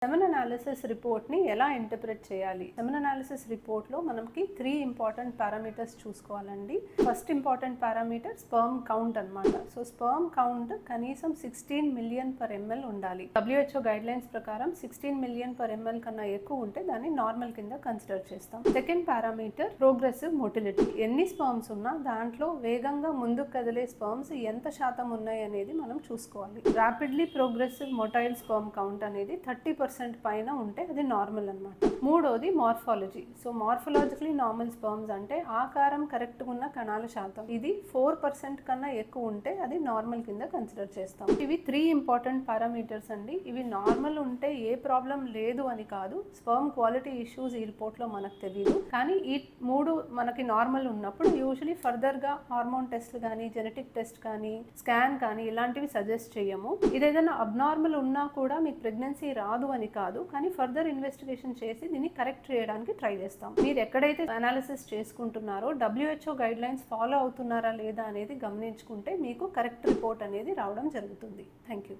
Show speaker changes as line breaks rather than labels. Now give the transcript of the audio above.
Semen analysis రిపోర్ట్ని ఎలా interpret చేయాలి? సెమెన్ అనాలిసిస్ రిపోర్ట్లో మనకి 3 ఇంపార్టెంట్ పారామీటర్స్ చూసుకోవాలండి. First important parameter sperm count అనమాట. సో స్పర్మ్ కౌంట్ కనీసం 16 మిలియన్ పర్ ఎంఎల్ ఉండాలి. WHO గైడ్లైన్స్ ప్రకారం 16 మిలియన్ పర్ ఎంఎల్ కన్నా ఎక్కువ ఉంటే దాన్ని నార్మల్ కింద కన్సిడర్ చేస్తాం. Second parameter progressive motility. ఎన్ని స్పర్మ్స్ ఉన్నా దాంట్లో వేగంగా ముందుకు కదిలే స్పర్మ్స్ ఎంత శాతం ఉన్నాయి అనేది మనం చూసుకోవాలి. Rapidly progressive motile sperm count అనేది 30% పైన ఉంటే అది నార్మల్ అనమాట. మూడోది morphology. So morphologically normal sperms అంటే ఆకారం కరెక్ట్గా ఉన్న కణాల శాతం. ఇది 4% కన్నా ఎక్కువ ఉంటే అది నార్మల్ కింద కన్సిడర్ చేస్తాం. ఇవి 3 ఇంపార్టెంట్ పారామీటర్స్ అండి. ఇవి నార్మల్ ఉంటే ఏ ప్రాబ్లం లేదు అని కాదు. స్పర్మ్ క్వాలిటీ ఇష్యూస్ ఈ రిపోర్ట్లో మనకు తెలియదు. కానీ ఈ 3 మనకి నార్మల్ ఉన్నప్పుడు యూజువలీ ఫర్దర్గా హార్మోన్ టెస్ట్ కానీ జెనెటిక్ టెస్ట్ కానీ స్కాన్ కానీ ఇలాంటివి సజెస్ట్ చేయము. ఇదేదైనా అబ్నార్మల్ ఉన్నా కూడా మీకు ప్రెగ్నెన్సీ రాదు అని కాదు, కానీ ఫర్దర్ ఇన్వెస్టిగేషన్ చేసి దీన్ని కరెక్ట్ చేయడానికి ట్రై చేస్తాం. మీరు ఎక్కడైతే అనాలిసిస్ చేసుకుంటున్నారో WHO గైడ్లైన్స్ ఫాలో అవుతున్నారా లేదా అనేది గమనించుకుంటే మీకు కరెక్ట్ రిపోర్ట్ అనేది రావడం జరుగుతుంది. Thank you.